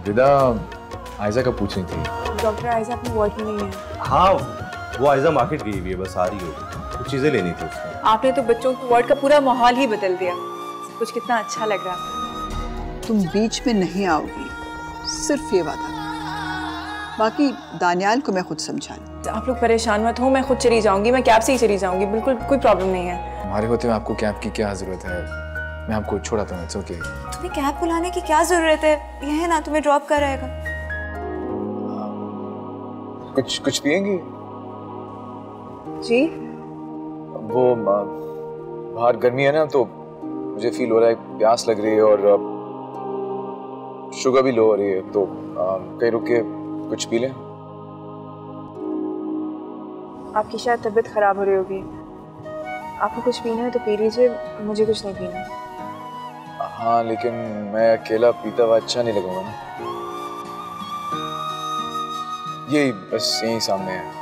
विदा आयजा का पूछ रही थी। डॉक्टर आयजा अपने वार्ड में नहीं है। हाँ वो आयजा मार्केट गई हुई है, बस आ रही होगी, कुछ चीजें लेनी थी उसने। आपने तो बच्चों के वार्ड का पूरा माहौल ही बदल दिया। कुछ कितना अच्छा लग रहा है। तुम बीच में नहीं आओगी, सिर्फ ये वादा। बाकी दानियाल को मैं खुद समझा लूं। आप लोग परेशान मत हो, मैं खुद चली जाऊंगी, मैं कैब से ही चली जाऊंगी, बिल्कुल कोई प्रॉब्लम नहीं है। हमारे होते हुए आपको कैब की क्या जरूरत है? मैं आपको छोड़ाता हूँ, इट्स ओके। तुम्हें कैब बुलाने की क्या जरूरत है? यह है ना, तुम्हें ड्रॉप कर आएगा। कुछ पिएंगी? जी वो बाहर गर्मी है ना, तो मुझे फील हो रहा है प्यास लग रही है और शुगर भी लो हो रही है, तो कहीं रुक के कुछ पी लें। आपकी शायद तबीयत खराब हो रही होगी, आपको कुछ पीना है तो पी लीजिए, मुझे कुछ नहीं पीना। हाँ लेकिन मैं अकेला पीता हुआ अच्छा नहीं लगूंगा ना। यही बस यही सामने है।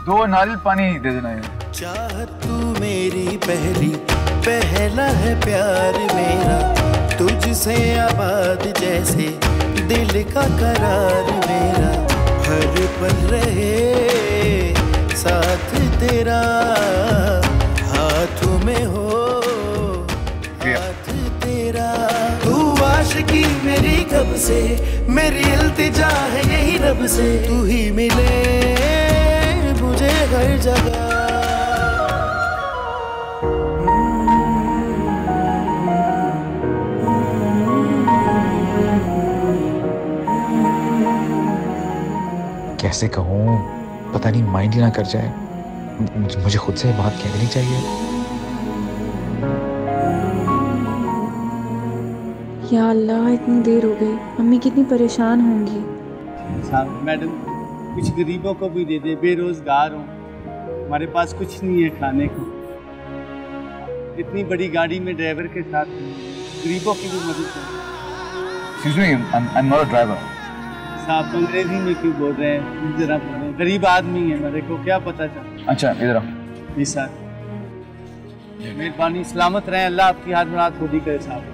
दो नारियल पानी दे देना है। चाहत तू मेरी पहला है प्यार मेरा, तुझसे आबाद जैसे दिल का करार मेरा, हर पल रहे साथ तेरा, हाथों में हो हाथ तेरा। तू आशिकी मेरी कब से, मेरी इल्तिजा है यही रब से, तू ही मिले मुझे हर जगह। कैसे कहूँ, पता नहीं माइंड ही ना कर जाए। मुझे खुद से बात कह देनी चाहिए। या अल्लाह, इतनी देर हो गई, अम्मी कितनी परेशान होंगी। साहब मैडम कुछ गरीबों को भी दे दे, बेरोजगार हो, हमारे पास कुछ नहीं है खाने को। इतनी बड़ी गाड़ी में ड्राइवर के साथ गरीबों की भी मदद करें। Excuse me, I'm not a driver. साहब अंग्रेजी में क्यों बोल रहे हैं? जरा गरीब आदमी है, मेरे को क्या पता चला। अच्छा इधर आओ। जी सर, मेहरबानी, सलामत रहें, अल्लाह आपकी हाथ मुराद खुद ही करे साहब।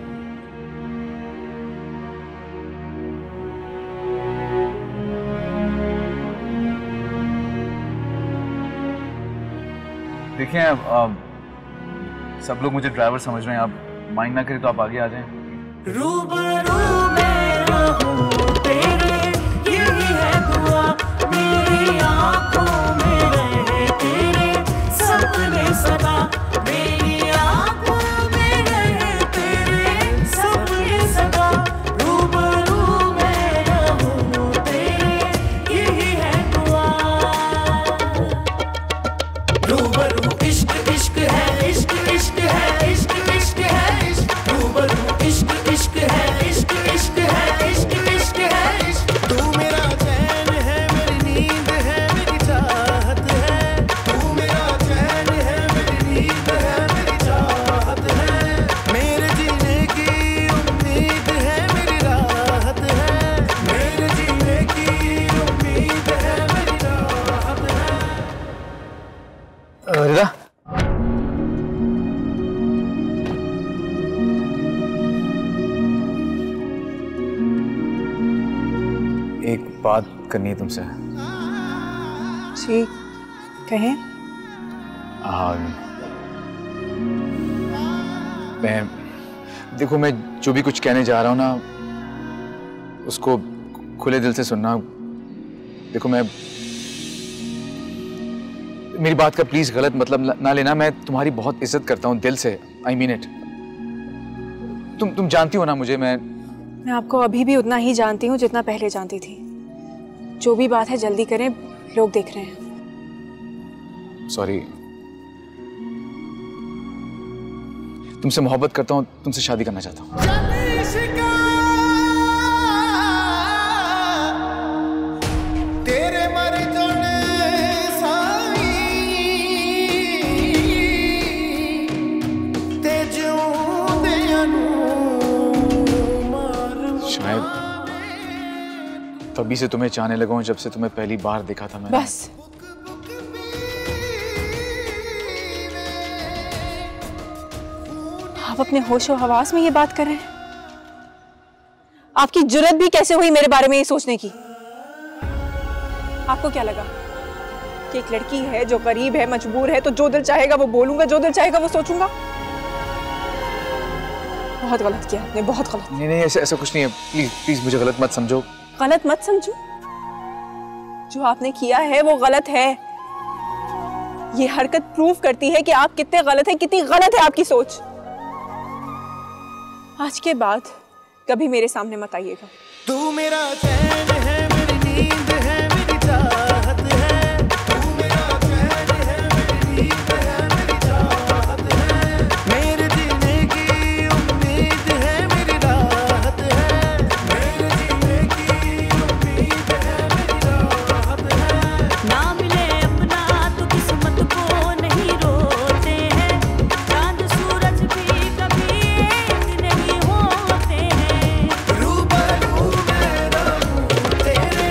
देखिए सब लोग मुझे ड्राइवर समझ रहे हैं, आप माइंड ना करें तो आप आगे आ जाएं। रूबरू में रहूं तेरे, यही है दुआ, मेरी आंखों में रहे तेरे सपने सदा, मेरी आंखों में रहे तेरे सपने सदा। रूबरू में रहूं तेरे, यही है दुआ। रूबरू इश्क इश्क है, इश्क इश्क है, इश्क इश्क है, इश्क रूबरू इश्क इश्क है, इश्क इश्क है, इश्क इश्क है, इश्क। तू मेरा चैन है, मेरी नींद है, मेरी चाहत है, तू मेरा चैन है, मेरी नींद है, मेरी चाहत है, मेरे जीने की उम्मीद है, मेरी राहत है, मेरे जीने की उम्मीद है, मेरी राहत है। रिदा, एक बात करनी है तुमसे। जी कहें। मैं जो भी कुछ कहने जा रहा हूँ ना, उसको खुले दिल से सुनना। देखो मेरी बात का प्लीज गलत मतलब ना लेना, मैं तुम्हारी बहुत इज्जत करता हूँ दिल से, आई मीन इट। तुम जानती हो ना मुझे। मैं आपको अभी भी उतना ही जानती हूँ जितना पहले जानती थी। जो भी बात है जल्दी करें, लोग देख रहे हैं। सॉरी, तुमसे मोहब्बत करता हूँ, तुमसे शादी करना चाहता हूँ। तभी से तुम्हें चाहने लगा हूं, जब से तुम्हें पहली बार देखा था मैंने। बस आप अपने होशो हवास में ये बात कर रहे हैं? आपकी जुर्रत भी कैसे हुई मेरे बारे में ये सोचने की? आपको क्या लगा कि एक लड़की है जो गरीब है, मजबूर है, तो जो दिल चाहेगा वो बोलूंगा, जो दिल चाहेगा वो सोचूंगा? बहुत गलत किया आपने, बहुत गलत। नहीं नहीं, ऐसा कुछ नहीं है। प्लीज प्लीज मुझे गलत मत समझो। गलत मत समझो? जो आपने किया है वो गलत है। ये हरकत प्रूव करती है कि आप कितने गलत हैं, कितनी गलत है आपकी सोच। आज के बाद कभी मेरे सामने मत आइएगा। तू मेरा चैन है, मेरी नींद है, मेरी चाहत है। तू मेरा चैन है, मेरी नींद है, मेरी चाहत है। मेरे जीने की उम्मीद है, मेरी राहत है। मेरे जीने की उम्मीद है, मेरी राहत है। ना मिले अपना तो किस्मत को नहीं रोते हैं। चांद सूरज भी कभी एक नहीं होते हैं। रूबरू मैं रहूं तेरे,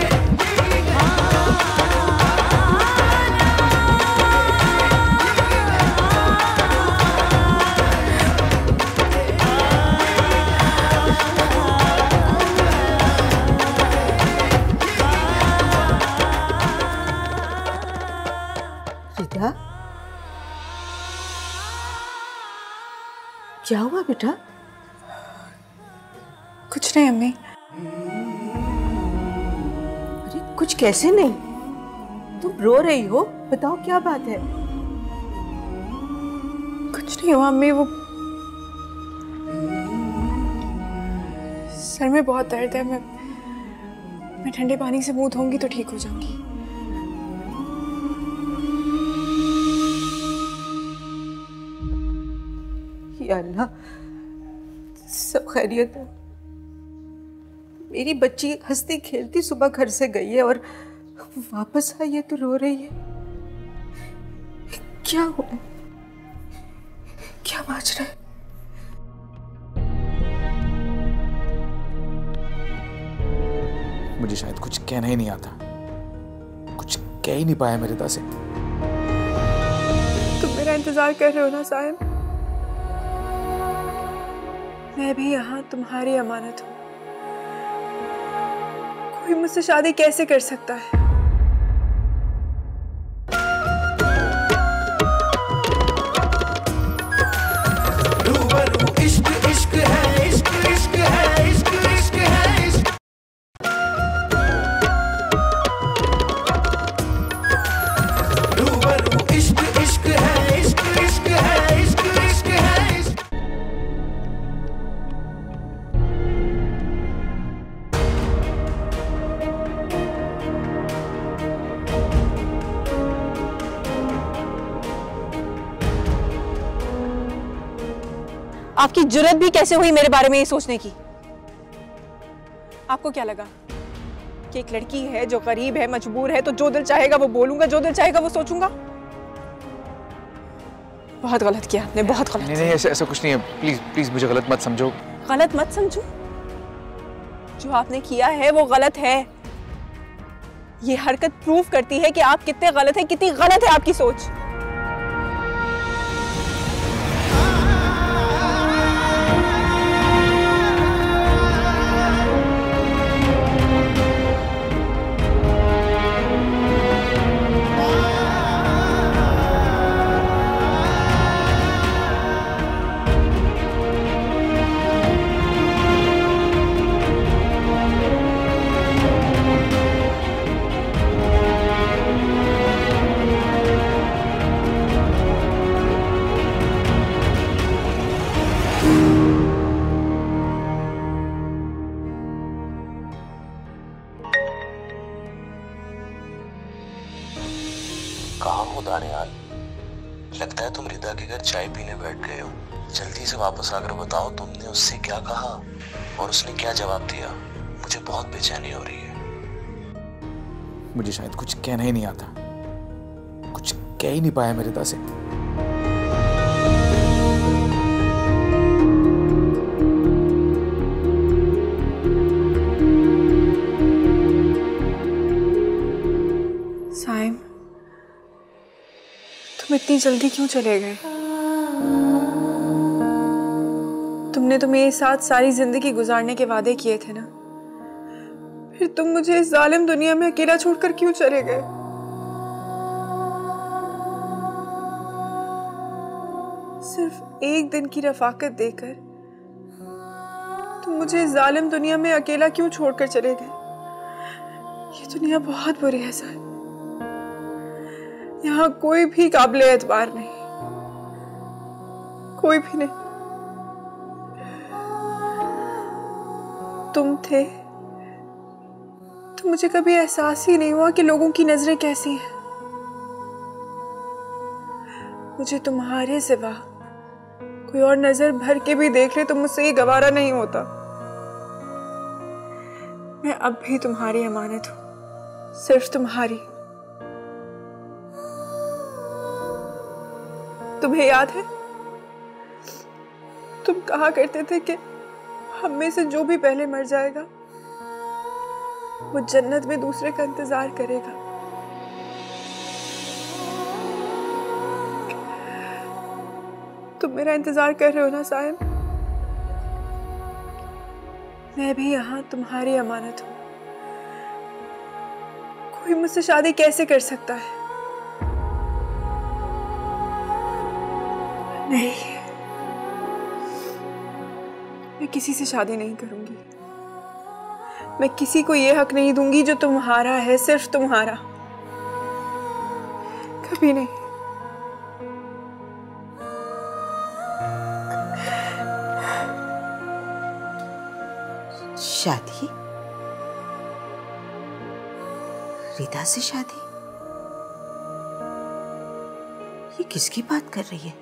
रिदा, क्या हुआ बेटा? कुछ नहीं अम्मी। अरे कुछ कैसे नहीं? तुम रो रही हो, बताओ क्या बात है? कुछ नहीं हुआ अम्मी, वो सर में बहुत दर्द है। मैं ठंडे पानी से मुंह धोऊंगी तो ठीक हो जाऊंगी। या अल्लाह, सब खैरियत है? मेरी बच्ची हंसती खेलती सुबह घर से गई है और वापस आई है तो रो रही है। क्या हुआ है? क्या माजरा है? मुझे शायद कुछ कहना ही नहीं आता, कुछ कह ही नहीं पाया मेरे रिदा से। तुम मेरा इंतजार कर रहे हो ना साहिब? मैं भी यहाँ तुम्हारी अमानत हूँ। कोई मुझसे शादी कैसे कर सकता है? रूबरू इश्क इश्क है, इश्क इश्क है, इश्क इश्क है, इश्क। रूबरू इश्क इश्क है, इश्क इश्क है, इश्क इश्क है, इश्क। आपकी जुर्रत भी कैसे हुई मेरे बारे में ये सोचने की? आपको क्या लगा कि एक लड़की है जो गरीब है, मजबूर है, तो जो दिल चाहेगा वो बोलूंगा, जो दिल चाहेगा वो सोचूंगा? बहुत गलत किया आपने, बहुत गलत। नहीं नहीं, ऐसा कुछ नहीं है। प्लीज प्लीज मुझे गलत मत समझो। गलत मत समझो? जो आपने किया है वो गलत है। ये हरकत प्रूव करती है कि आप कितने गलत हैं, कितनी गलत है आपकी सोच। कहाँ हो दानियाल? लगता है तुम रिदा के घर चाय पीने बैठ गए हो। जल्दी से वापस आकर बताओ तुमने उससे क्या कहा और उसने क्या जवाब दिया। मुझे बहुत बेचैनी हो रही है। मुझे शायद कुछ कहना ही नहीं आता, कुछ कह ही नहीं पाया मेरे रिदा से। इतनी जल्दी क्यों चले गए? तुमने तो मेरे साथ सारी जिंदगी गुजारने के वादे किए थे ना, फिर तुम मुझे इस जालिम दुनिया में अकेला छोड़कर क्यों चले गए? सिर्फ एक दिन की रफाकत देकर तुम मुझे इस जालिम दुनिया में अकेला क्यों छोड़कर चले गए? ये दुनिया बहुत बुरी है साहब। यहाँ कोई भी काबिल एतबार नहीं, कोई भी नहीं। तुम थे तो मुझे कभी एहसास ही नहीं हुआ कि लोगों की नजरें कैसी हैं। मुझे तुम्हारे सिवा कोई और नजर भर के भी देख ले तो मुझसे ये गवारा नहीं होता। मैं अब भी तुम्हारी अमानत हूं, सिर्फ तुम्हारी। तुम्हें याद है तुम कहा करते थे कि हम में से जो भी पहले मर जाएगा वो जन्नत में दूसरे का इंतजार करेगा। तुम मेरा इंतजार कर रहे हो ना साहिब? मैं भी यहाँ तुम्हारी अमानत हूँ। कोई मुझसे शादी कैसे कर सकता है? नहीं, मैं किसी से शादी नहीं करूंगी। मैं किसी को ये हक नहीं दूंगी जो तुम्हारा है, सिर्फ तुम्हारा, कभी नहीं। शादी? रिदा से शादी? ये किसकी बात कर रही है?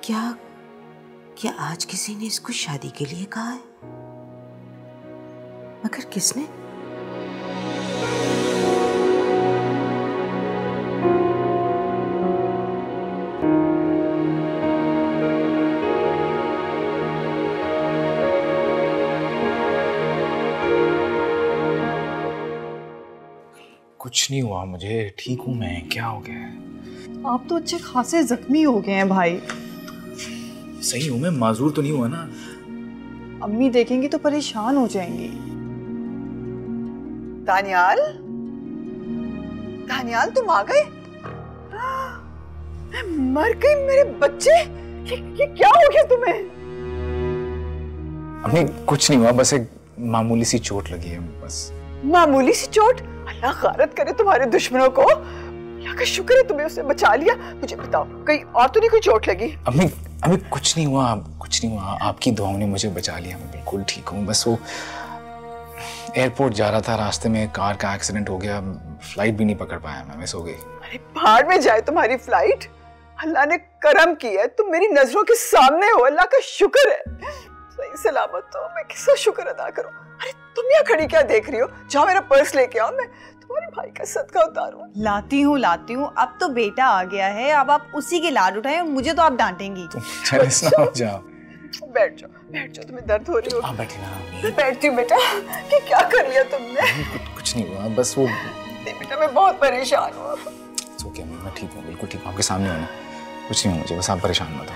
क्या आज किसी ने इसको शादी के लिए कहा है? मगर किसने? कुछ नहीं हुआ मुझे, ठीक हूं मैं। क्या हो गया है? आप तो अच्छे खासे जख्मी हो गए हैं भाई। सही हूं मैं, माजूर तो नहीं हुआ ना? अम्मी देखेंगी तो परेशान हो जाएंगी। दानियाल, दानियाल तुम आ गए? मैं मर गई मेरे बच्चे। ये क्या हो गया तुम्हें? अम्मी कुछ नहीं हुआ, बस एक मामूली सी चोट लगी है बस। मामूली सी चोट? अल्लाह गारत करे तुम्हारे दुश्मनों को। अल्लाह का शुक्र है तुम्हें उसने बचा लिया। मुझे बताओ कहीं और तो नहीं कोई चोट लगी? अम्मी अम्मी कुछ नहीं हुआ, कुछ नहीं हुआ। आपकी दुआओं ने मुझे बचा लिया, मैं बिल्कुल ठीक हूँ। बस वो एयरपोर्ट जा रहा था, रास्ते में कार का एक्सीडेंट हो गया, फ्लाइट भी नहीं पकड़ पाया मैं, मिस हो गई। अरे भाड़ में जाए तुम्हारी फ्लाइट। अल्लाह ने करम किया है, तुम मेरी नजरों के सामने हो। अल्लाह का शुक्र है सही सलामत हो। मैं किसका शुक्र अदा करूं? अरे तुम यहाँ खड़ी क्या देख रही हो? जाओ मेरा पर्स लेके आओ, मैं तुम्हारे भाई का सदका उतारूं। लाती हूँ। अब तो बेटा आ गया है, अब आप उसी के लाड उठाएं और मुझे तो आप डांटेंगी। चल जाओ जाओ, बैठ जाओ, तुम्हें दर्द हो रही हो? हाँ बैठी ना। मैं बैठती हूँ बेटा। कि क्या कर लिया तुमने? कुछ नहीं हुआ, बस वो बेटा मैं बहुत परेशान हूँ। ओके मैं ठीक हूँ, बिल्कुल ठीक हूँ, आपके सामने हूँ ना। कुछ नहीं हुआ मुझे, बस आप परेशान मत हो।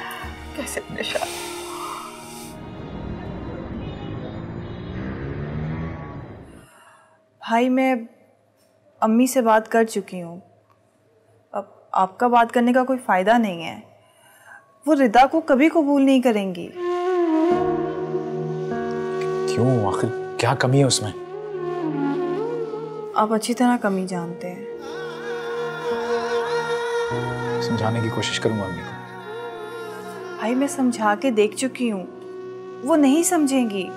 कैसे परेशान? भाई मैं अम्मी से बात कर चुकी हूँ, अब आपका बात करने का कोई फ़ायदा नहीं है। वो रिदा को कभी कबूल नहीं करेंगी। क्यों? आखिर क्या कमी है उसमें? आप अच्छी तरह कमी जानते हैं। समझाने की कोशिश करूंगा अम्मी को। भाई मैं समझा के देख चुकी हूँ, वो नहीं समझेंगी।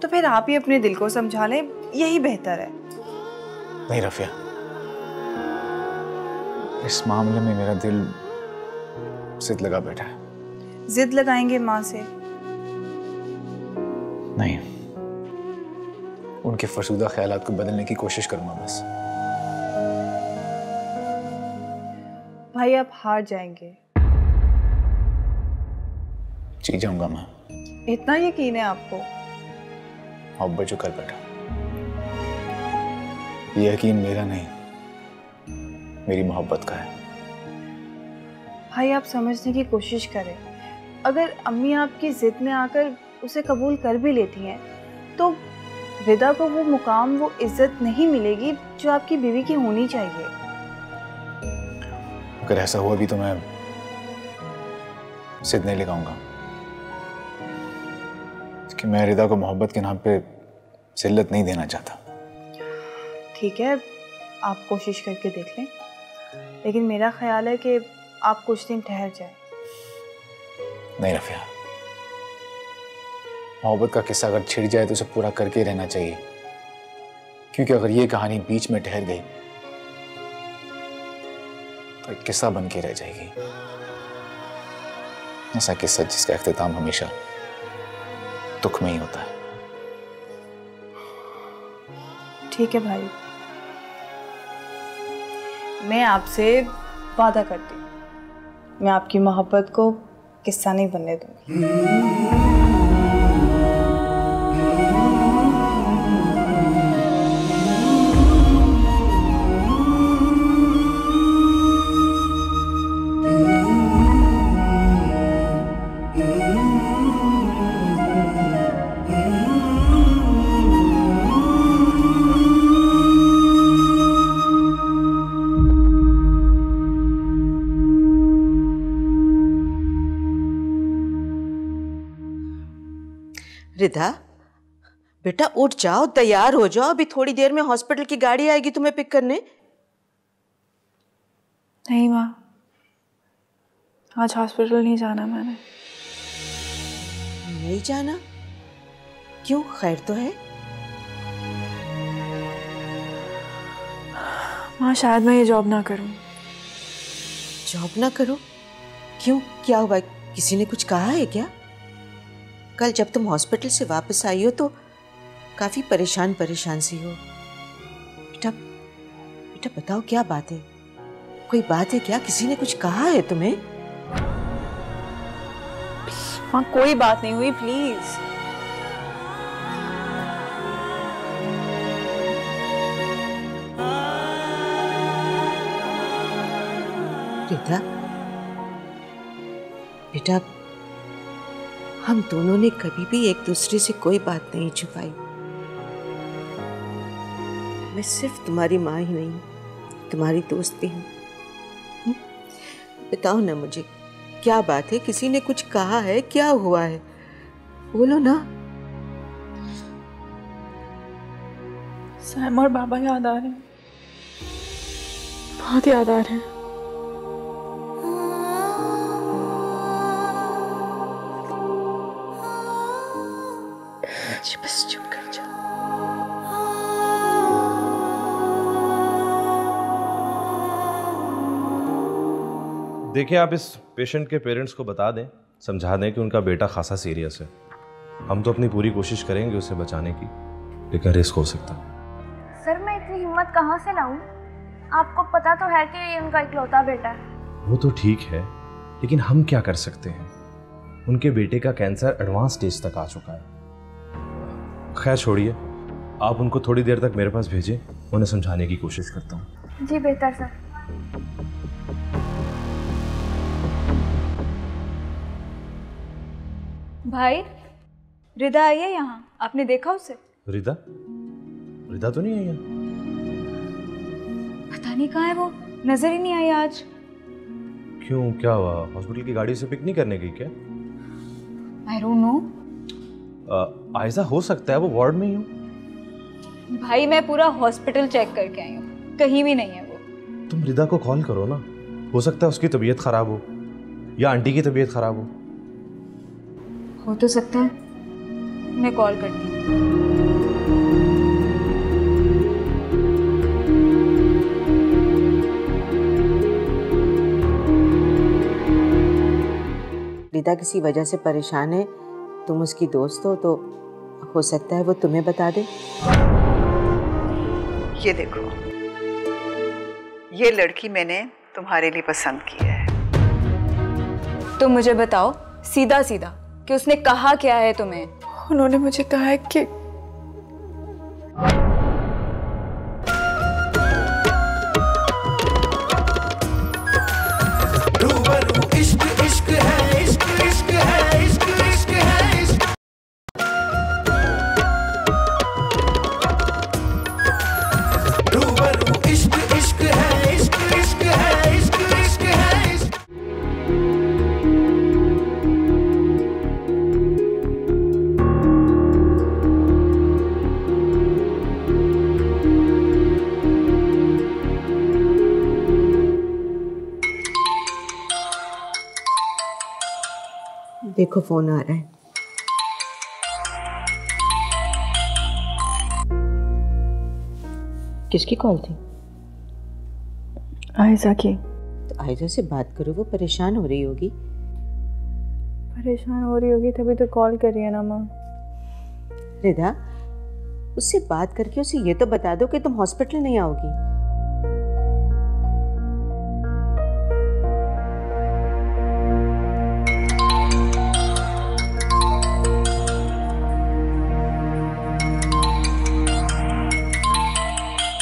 तो फिर आप ही अपने दिल को समझा लें, यही बेहतर है। नहीं रफिया, इस मामले में मेरा दिल जिद लगा बैठा है। जिद लगाएंगे माँ से? नहीं, उनके फरसूदा ख्यालात को बदलने की कोशिश करूंगा बस। भाई आप हार जाएंगे। जीत जाऊंगा मैं। इतना यकीन है आपको? अब बच्चों कर बैठा। ये यकीन मेरा नहीं, मेरी मोहब्बत का है। भाई आप समझने की कोशिश करें, अगर अम्मी आपकी जिद में आकर उसे कबूल कर भी लेती हैं तो रिदा को वो मुकाम, वो इज्जत नहीं मिलेगी जो आपकी बीवी की होनी चाहिए। अगर ऐसा हुआ भी तो मैं जिद नहीं लगाऊंगा, कि मैं रिदा को मोहब्बत के नाम पे जिल्लत नहीं देना चाहता। ठीक है, आप कोशिश करके देख लें, लेकिन मेरा ख्याल है कि आप कुछ दिन ठहर जाएं। नहीं रफिया, मोहब्बत का किस्सा अगर छिड़ जाए तो उसे पूरा करके ही रहना चाहिए, क्योंकि अगर ये कहानी बीच में ठहर गई तो एक किस्सा बन के रह जाएगी। ऐसा किस्सा जिसका इख्तिताम हमेशा दुख में ही होता है। ठीक है भाई, मैं आपसे वादा करती हूँ, मैं आपकी मोहब्बत को किस्सा नहीं बनने दूंगी। रिधा बेटा उठ जाओ, तैयार हो जाओ, अभी थोड़ी देर में हॉस्पिटल की गाड़ी आएगी तुम्हें पिक करने। नहीं माँ, आज हॉस्पिटल नहीं जाना मैंने। नहीं जाना? क्यों, खैर तो है? माँ शायद मैं ये जॉब ना करूं। जॉब ना करो? क्यों, क्या हुआ? किसी ने कुछ कहा है क्या? कल जब तुम हॉस्पिटल से वापस आई हो तो काफी परेशान सी हो। बेटा बेटा बताओ क्या बात है? कोई बात है क्या? किसी ने कुछ कहा है तुम्हें? माँ कोई बात नहीं हुई, प्लीज। रिधा बेटा, हम दोनों ने कभी भी एक दूसरे से कोई बात नहीं छुपाई। मैं सिर्फ तुम्हारी माँ ही नहीं, तुम्हारी दोस्त भी हूँ। बताओ ना मुझे, क्या बात है? किसी ने कुछ कहा है? क्या हुआ है? बोलो ना। सैम और बाबा याद आ रहे हैं, बहुत याद आ रहे हैं। बस चुप कर जा। देखिए, आप इस पेशेंट के पेरेंट्स को बता दें, समझा दें कि उनका बेटा खासा सीरियस है। हम तो अपनी पूरी कोशिश करेंगे उसे बचाने की, लेकिन रिस्क हो सकता है। सर मैं इतनी हिम्मत कहाँ से लाऊं? आपको पता तो है कि ये उनका इकलौता बेटा है। वो तो ठीक है, लेकिन हम क्या कर सकते हैं? उनके बेटे का कैंसर एडवांस स्टेज तक आ चुका है। खैर छोड़िए, आप उनको थोड़ी देर तक मेरे पास भेजें, उन्हें समझाने की कोशिश करता हूँ। जी बेहतर सर। भाई, रिदा आई है यहाँ, आपने देखा उसे? रिदा? रिदा तो नहीं आई है। पता नहीं कहाँ है वो, नजर ही नहीं आई आज। क्यों, क्या हुआ? हॉस्पिटल की गाड़ी से पिक नहीं करने गई क्या? I don't know. आयजा हो सकता है वो वार्ड में ही हो। भाई मैं पूरा हॉस्पिटल चेक करके आई हूँ, कहीं भी नहीं है वो। तुम रिदा को कॉल करो ना, हो सकता है उसकी तबीयत खराब हो या आंटी की तबीयत खराब हो तो सकता है। मैं कॉल करती हूँ। रिदा किसी वजह से परेशान है, तुम उसकी दोस्त हो सकता है वो तुम्हें बता दे। ये देखो, ये लड़की मैंने तुम्हारे लिए पसंद की है। तो मुझे बताओ सीधा सीधा कि उसने कहा क्या है तुम्हें? उन्होंने मुझे कहा है कि देखो फोन आ रहा है। किसकी कॉल थी? आयजा की। तो आयजा से बात करो, वो परेशान हो रही होगी। परेशान हो रही होगी तभी तो कॉल कर रही है ना माँ। रिदा, उससे बात करके उसे ये तो बता दो कि तुम हॉस्पिटल नहीं आओगी।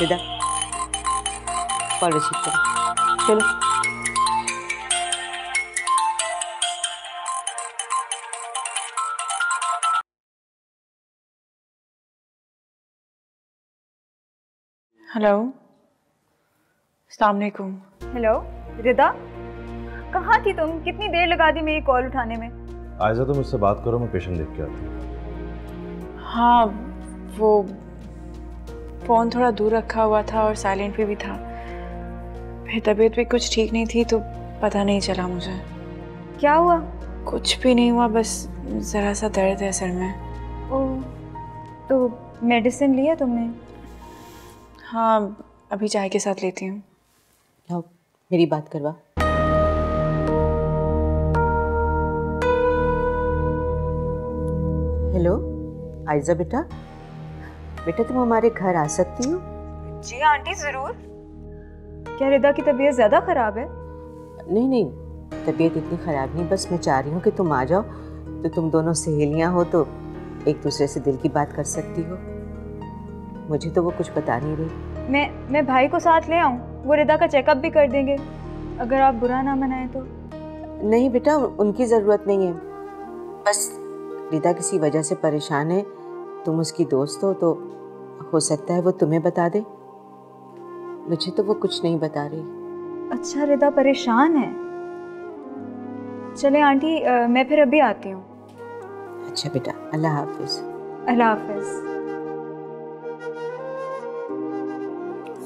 रिदा, कॉल रिसीव करो। चलो। हेलो, अस्सलाम वालेकुम। हेलो रिदा, कहाँ थी तुम? कितनी देर लगा दी मेरी कॉल उठाने में? आयजा तुम मुझसे बात करो, मैं पेशेंट देख के आती हूँ। हाँ, वो फ़ोन थोड़ा दूर रखा हुआ था और साइलेंट पे भी था। फिर तबीयत भी कुछ ठीक नहीं थी तो पता नहीं चला मुझे। क्या हुआ? कुछ भी नहीं हुआ, बस ज़रा सा दर्द है सर में। ओह, तो मेडिसिन लिया तुमने? हाँ, अभी चाय के साथ लेती हूँ। लाओ, मेरी बात करवा। हेलो आयजा बेटा, बेटा तुम हमारे घर आ सकती हो? जी आंटी ज़रूर। क्या रिदा की तबीयत ज़्यादा ख़राब है? नहीं नहीं, तबीयत इतनी ख़राब नहीं, बस मैं चाह रही हूँ कि तुम आ जाओ तो तुम दोनों सहेलियाँ हो तो एक दूसरे से दिल की बात कर सकती हो। मुझे तो वो कुछ बता नहीं रही। मैं भाई को साथ ले आऊँ? वो रिदा का चेकअप भी कर देंगे, अगर आप बुरा ना मनाएं तो। नहीं बेटा, उनकी ज़रूरत नहीं है। बस रिदा किसी वजह से परेशान है, तुम उसकी दोस्त हो तो हो सकता है वो तुम्हें बता दे। मुझे तो वो कुछ नहीं बता रही। अच्छा, रिदा परेशान है। चले आंटी, मैं फिर अभी आती हूँ। अच्छा बेटा, अल्लाह हाफिज। अल्लाह हाफिज।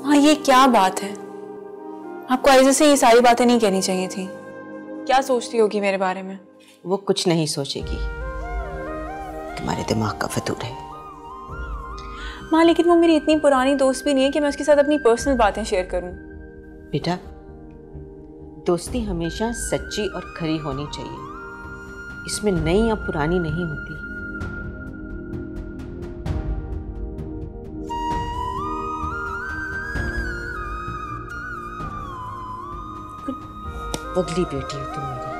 हाँ, ये क्या बात है? आपको आयजा से ये सारी बातें नहीं कहनी चाहिए थी। क्या सोचती होगी मेरे बारे में? वो कुछ नहीं सोचेगी, तुम्हारे दिमाग का फतूर है। माँ, लेकिन वो मेरी इतनी पुरानी दोस्त भी नहीं है कि मैं उसके साथ अपनी पर्सनल बातें शेयर करूं। बेटा, दोस्ती हमेशा सच्ची और खरी होनी चाहिए, इसमें नई या पुरानी नहीं होती। पगली बेटी हो तुम मेरी।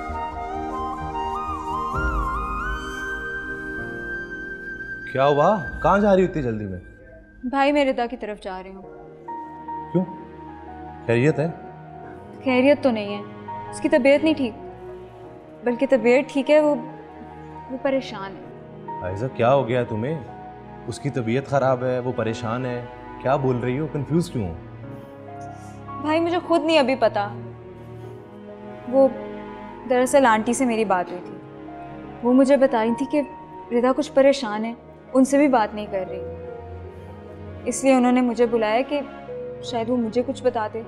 क्या हुआ? कहाँ जा रही हो इतनी जल्दी में? भाई, मैं रिदा की तरफ जा रही हूँ। क्यों? खैरियत है? खैरियत तो नहीं है, उसकी तबीयत नहीं ठीक, बल्कि तबीयत ठीक है, वो परेशान है। आयजा, क्या हो गया तुम्हें? उसकी तबीयत खराब है, वो परेशान है, क्या बोल रही हो? कंफ्यूज क्यों हो? भाई, मुझे खुद नहीं अभी पता। वो दरअसल आंटी से मेरी बात हुई थी, वो मुझे बता रही थी कि रिदा कुछ परेशान है, उनसे भी बात नहीं कर रही, इसलिए उन्होंने मुझे बुलाया कि शायद वो मुझे कुछ बता दे।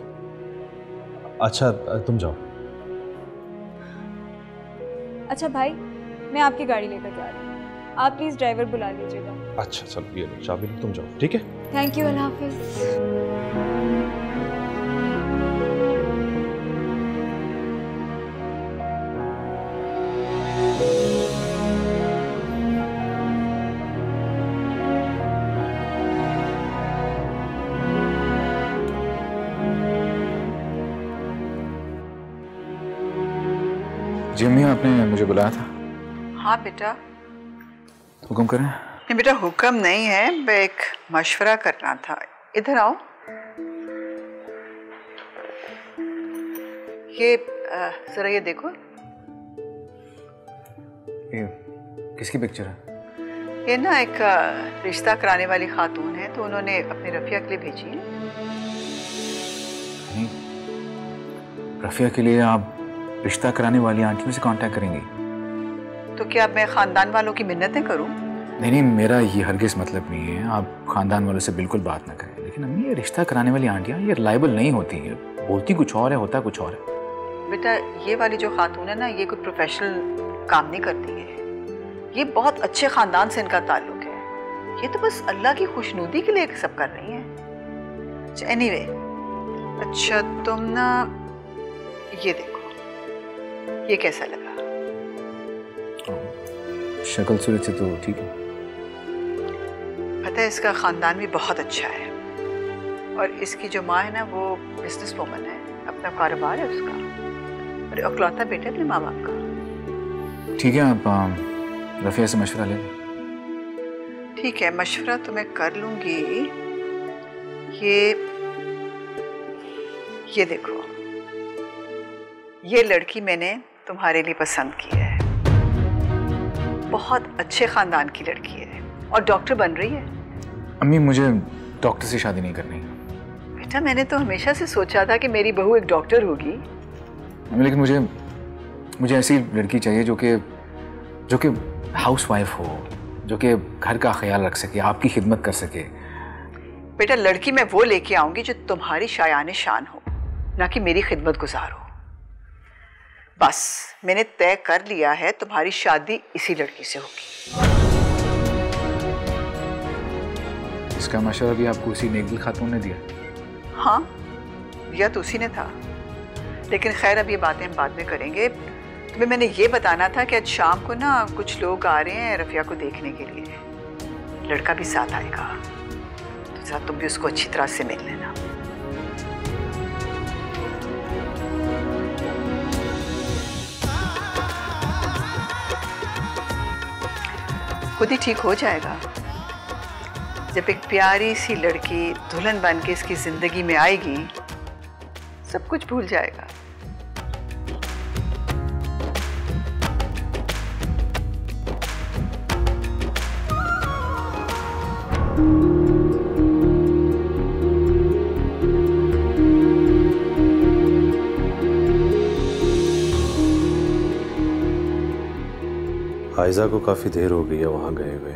अच्छा, तुम जाओ। अच्छा भाई, मैं आपकी गाड़ी लेकर जा रही हूँ, आप प्लीज़ ड्राइवर बुला लीजिएगा। अच्छा चलो, ये लो चाबी लो, तुम जाओ, ठीक है? थैंक यू, अल्लाह हाफिज। जिम्मी, आपने मुझे बुलाया था? हाँ बेटा। हुक्म करें। नहीं बेटा, हुक्म नहीं है, मैं एक मशवरा करना था। इधर आओ। ये जरा ये देखो। ये किसकी पिक्चर है? ये ना एक रिश्ता कराने वाली खातून है, तो उन्होंने अपने रफिया के लिए भेजी है। नहीं, रफिया के लिए आप रिश्ता कराने वाली आंटियों से कांटेक्ट करेंगी? तो क्या मैं खानदान वालों की मिन्नतें करूं? नहीं, मेरा ये हरगिज मतलब नहीं है, आप खानदान वालों से बिल्कुल बात ना करें। लेकिन अम्मी, ये रिश्ता कराने वाली आंटियां ये रिलायबल नहीं होती है, बोलती कुछ और है, होता कुछ और है। बेटा, ये वाली जो खातून है ना, ये कोई प्रोफेशनल काम नहीं करती है। ये बहुत अच्छे खानदान से इनका ताल्लुक है। ये तो बस अल्लाह की खुशनुदी के लिए सब कर रही हैं। अच्छा एनीवे, अच्छा तुम ना ये देखो, ये कैसा लगा? शक्ल सूरत से तो ठीक है। पता है इसका खानदान भी बहुत अच्छा है और इसकी जो माँ है ना वो बिजनेस वूमन है, अपना कारोबार है उसका और इकलौता बेटा अपने माँ बाप का। ठीक है, आप रफिया से मशवरा ले लें। ठीक है, मशवरा तो मैं कर लूंगी। ये देखो, ये लड़की मैंने तुम्हारे लिए पसंद की है। बहुत अच्छे खानदान की लड़की है और डॉक्टर बन रही है। अम्मी मुझे डॉक्टर से शादी नहीं करनी। बेटा मैंने तो हमेशा से सोचा था कि मेरी बहू एक डॉक्टर होगी। लेकिन मुझे ऐसी लड़की चाहिए जो कि हाउसवाइफ हो, जो कि घर का ख्याल रख सके, आपकी खिदमत कर सके। बेटा लड़की मैं वो लेके आऊंगी जो तुम्हारी शायान शान हो, ना कि मेरी खिदमत गुजार हो। बस मैंने तय कर लिया है, तुम्हारी शादी इसी लड़की से होगी। इसका मशवरा भी आपको उसी नेकदिल खातून ने दिया? हाँ दिया तो उसी ने था, लेकिन खैर अब ये बातें हम बाद में करेंगे। तुम्हें मैंने ये बताना था कि आज शाम को ना कुछ लोग आ रहे हैं रफिया को देखने के लिए। लड़का भी साथ आएगा, तो साथ तुम भी उसको अच्छी तरह से मिल लेना। खुद ही ठीक हो जाएगा। जब एक प्यारी सी लड़की दुल्हन बन के इसकी जिंदगी में आएगी, सब कुछ भूल जाएगा। आयजा को काफ़ी देर हो गई है वहाँ गए हुए।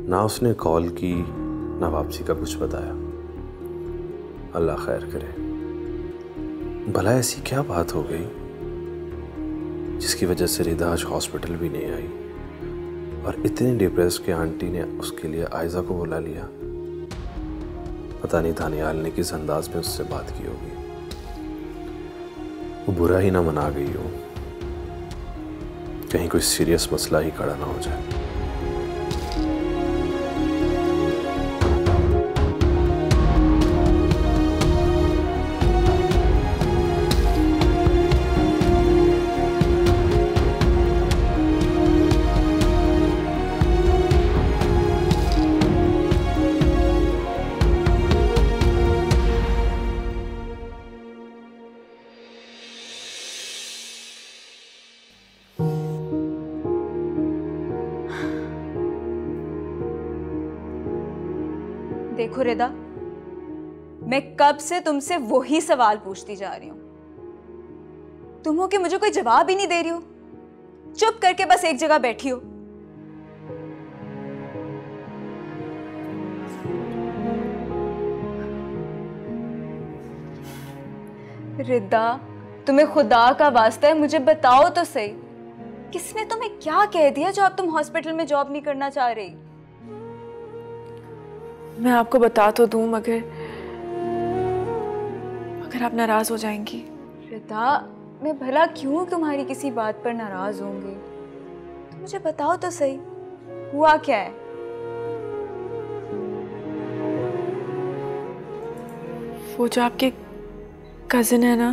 ना उसने कॉल की ना वापसी का कुछ बताया। अल्लाह खैर करे। भला ऐसी क्या बात हो गई जिसकी वजह से रिदा आज हॉस्पिटल भी नहीं आई और इतने डिप्रेस के आंटी ने उसके लिए आयजा को बुला लिया। पता नहीं दानियाल ने किस अंदाज में उससे बात की होगी। वो बुरा ही ना मना गई हो, कहीं कोई सीरियस मसला ही खड़ा ना हो जाए। देखो रिदा, मैं कब से तुमसे वही सवाल पूछती जा रही हूं, तुम हो कि मुझे कोई जवाब ही नहीं दे रही हो। चुप करके बस एक जगह बैठी हो। रिदा, तुम्हें खुदा का वास्ता है मुझे बताओ तो सही, किसने तुम्हें क्या कह दिया जो अब तुम हॉस्पिटल में जॉब नहीं करना चाह रही? मैं आपको बता तो दूं, मगर आप नाराज हो जाएंगी। रिदा, मैं भला क्यों तुम्हारी किसी बात पर नाराज होंगी? तो मुझे बताओ तो सही, हुआ क्या है? वो जो आपके कजिन है ना।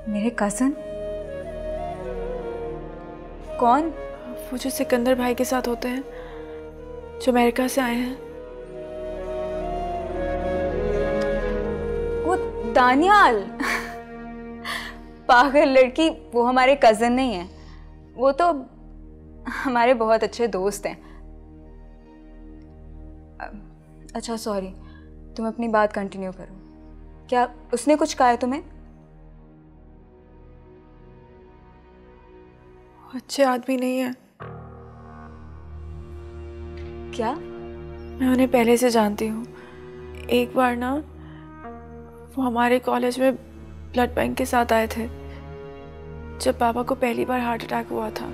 मेरे कजिन? कौन? वो जो सिकंदर भाई के साथ होते हैं, जो अमेरिका से आए हैं। वो दानियाल? पागल लड़की, वो हमारे कजिन नहीं है, वो तो हमारे बहुत अच्छे दोस्त हैं। अच्छा सॉरी, तुम अपनी बात कंटिन्यू करो। क्या उसने कुछ कहा है तुम्हें? अच्छे आदमी नहीं है। क्या? मैं उन्हें पहले से जानती हूँ। एक बार ना वो हमारे कॉलेज में ब्लड बैंक के साथ आए थे। जब पापा को पहली बार हार्ट अटैक हुआ था।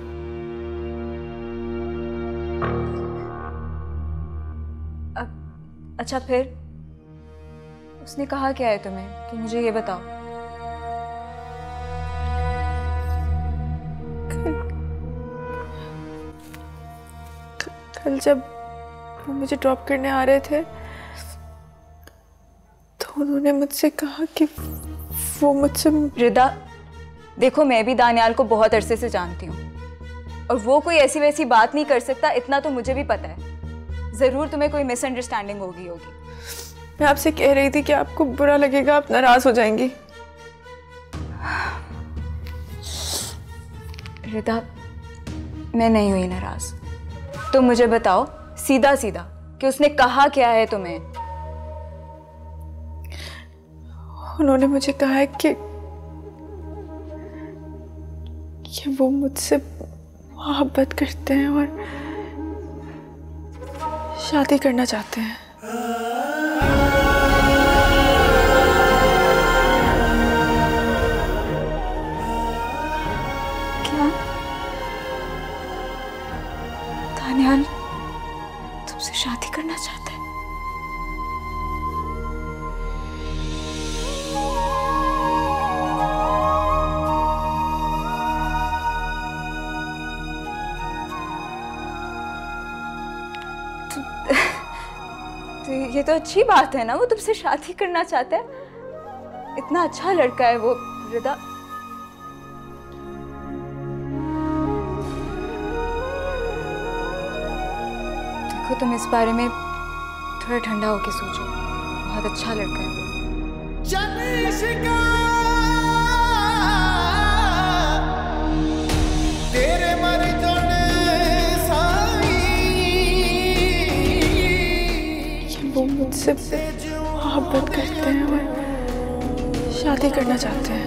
अच्छा फिर उसने कहा क्या है तुम्हें, तो मुझे ये बताओ। कल जब वो मुझे ड्रॉप करने आ रहे थे तो उन्होंने मुझसे कहा कि वो मुझसे। रिदा देखो, मैं भी दानियाल को बहुत अरसे से जानती हूँ और वो कोई ऐसी वैसी बात नहीं कर सकता, इतना तो मुझे भी पता है। जरूर तुम्हें कोई मिसअंडरस्टैंडिंग होगी। मैं आपसे कह रही थी कि आपको बुरा लगेगा, आप नाराज हो जाएंगी। रिदा मैं नहीं हुई नाराज, तुम मुझे बताओ सीधा सीधा कि उसने कहा क्या है तुम्हें। उन्होंने मुझे कहा है कि वो मुझसे मोहब्बत करते हैं और शादी करना चाहते हैं। क्या दानियाल तुमसे शादी करना चाहता है? तो ये तो अच्छी बात है ना, वो तुमसे शादी करना चाहता है। इतना अच्छा लड़का है वो रिदा। देखो तुम इस बारे में थोड़ा ठंडा होके सोचो, बहुत अच्छा लड़का है वो। तेरे मर वो मुझसे मोहब्बत करते हैं और शादी करना चाहते हैं।